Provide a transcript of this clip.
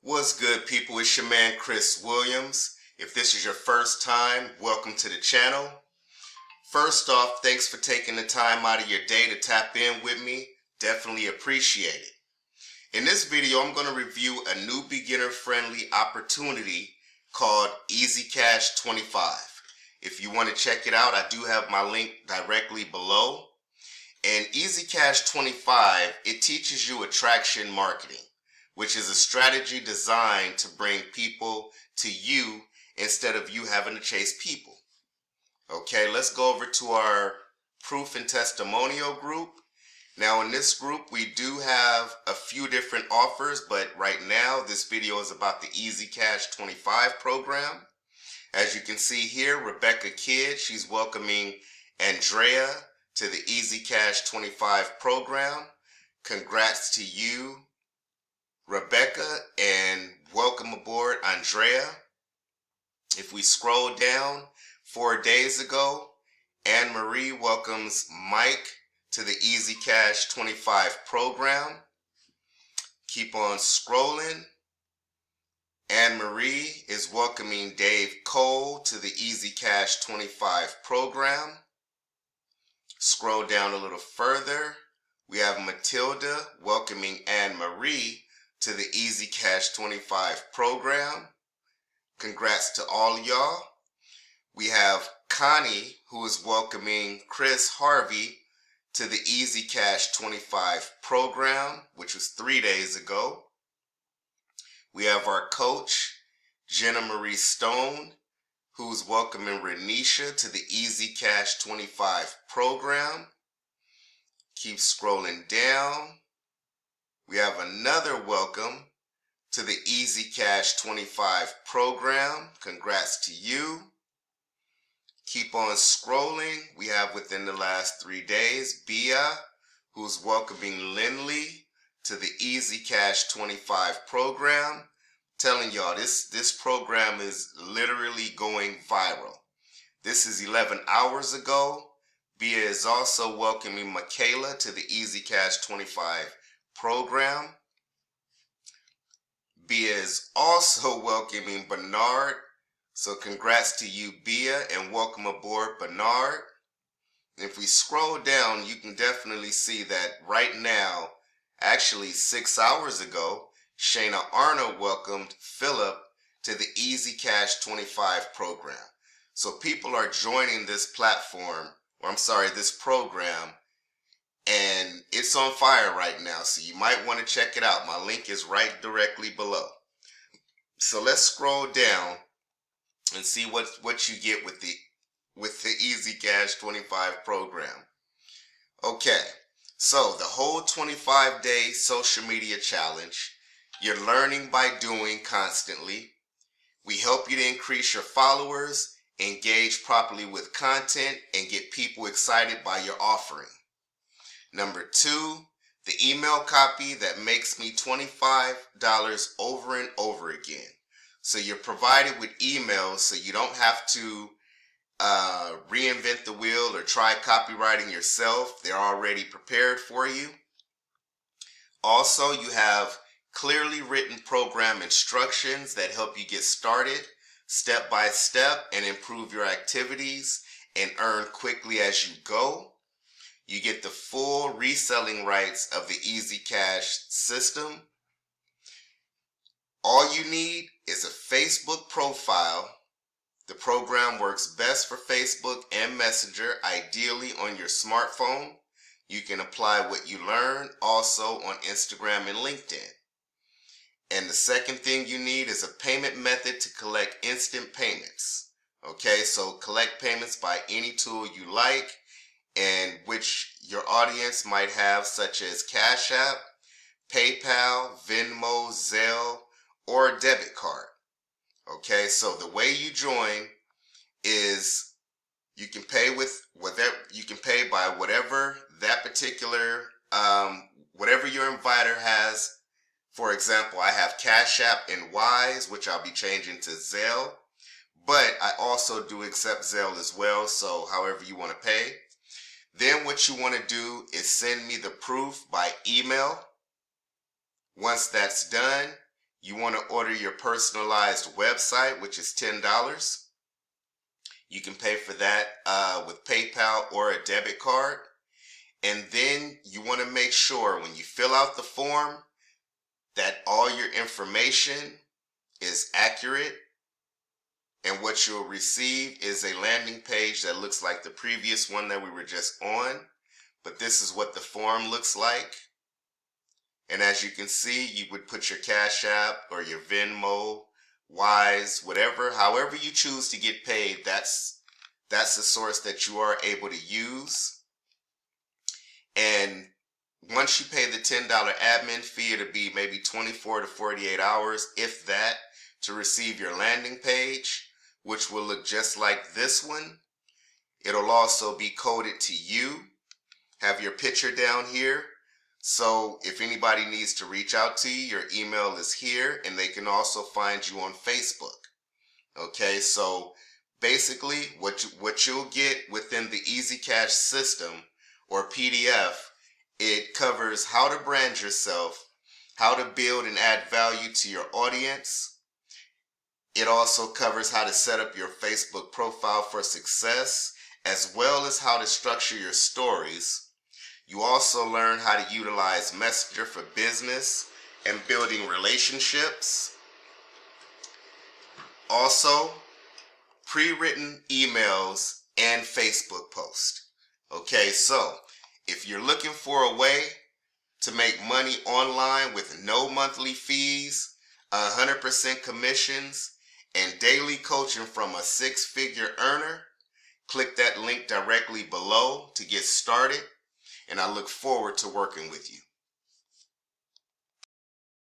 What's good, people? It's your man Chris Williams. If this is your first time, welcome to the channel. First off, thanks for taking the time out of your day to tap in with me. Definitely appreciate it. In this video, I'm going to review a new beginner-friendly opportunity called Easy Cash 25. If you want to check it out, I do have my link directly below. And Easy Cash 25, it teaches you attraction marketing, which is a strategy designed to bring people to you instead of you having to chase people. Okay, let's go over to our proof and testimonial group. Now in this group, we do have a few different offers, but right now this video is about the Easy Cash 25 program. As you can see here, Rebecca Kidd, she's welcoming Andrea to the Easy Cash 25 program. Congrats to you, Rebecca, and welcome aboard, Andrea. If we scroll down, 4 days ago, Anne Marie welcomes Mike to the Easy Cash 25 program. Keep on scrolling. Anne Marie is welcoming Dave Cole to the Easy Cash 25 program. Scroll down a little further. We have Matilda welcoming Anne Marie to the Easy Cash 25 program. Congrats to all of y'all. We have Connie, who is welcoming Chris Harvey to the Easy Cash 25 program, which was 3 days ago. We have our coach, Jenna Marie Stone, who's welcoming Renisha to the Easy Cash 25 program. Keep scrolling down. We have another welcome to the Easy Cash 25 program. Congrats to you. Keep on scrolling. We have within the last 3 days, Bia, who's welcoming Lindley to the Easy Cash 25 program. Telling y'all, this program is literally going viral. This is 11 hours ago. Bia is also welcoming Michaela to the Easy Cash 25 program. Bia is also welcoming Bernard. So congrats to you, Bia, and welcome aboard, Bernard. And if we scroll down, you can definitely see that right now, actually 6 hours ago, Shayna Arnold welcomed Philip to the Easy Cash 25 program. So people are joining this platform, this program, and it's on fire right now. So you might want to check it out. My link is right directly below. So let's scroll down and see what you get with the Easy Cash 25 program. Okay, so the whole 25-day social media challenge. You're learning by doing constantly. We help you to increase your followers, engage properly with content, and get people excited by your offering. Number 2, the email copy that makes me $25 over and over again. So you're provided with emails so you don't have to reinvent the wheel or try copywriting yourself. They're already prepared for you. Also, you have clearly written program instructions that help you get started step by step and improve your activities and earn quickly as you go. You get the full reselling rights of the Easy Cash system. All you need is a Facebook profile. The program works best for Facebook and Messenger, ideally on your smartphone. You can apply what you learn also on Instagram and LinkedIn. And the second thing you need is a payment method to collect instant payments. Okay, so collect payments by any tool you like and which your audience might have, such as Cash App, PayPal, Venmo, Zelle, or a debit card. Okay, so the way you join is you can pay by whatever that particular whatever your inviter has. For example, I have Cash App and Wise, which I'll be changing to Zelle, but I also do accept Zelle as well, so however you want to pay. Then what you want to do is send me the proof by email. Once that's done, You want to order your personalized website, which is $10. You can pay for that with PayPal or a debit card. And then you want to make sure when you fill out the form that all your information is accurate, and what you'll receive is a landing page that looks like the previous one that we were just on, but this is what the form looks like. And as you can see, you would put your Cash App or your Venmo, Wise, whatever, however you choose to get paid, that's the source that you are able to use. And once you pay the $10 admin fee, it'll be maybe 24 to 48 hours, if that, to receive your landing page, which will look just like this one. It'll also be coded to you, have your picture down here. So if anybody needs to reach out to you, your email is here, and they can also find you on Facebook. Okay, so basically what you'll get within the Easy Cash system or PDF, it covers how to brand yourself, how to build and add value to your audience. It also covers how to set up your Facebook profile for success, as well as how to structure your stories. You also learn how to utilize Messenger for business and building relationships. Also, pre-written emails and Facebook posts. Okay, so if you're looking for a way to make money online with no monthly fees, 100% commissions, and daily coaching from a six-figure earner, click that link directly below to get started, and I look forward to working with you.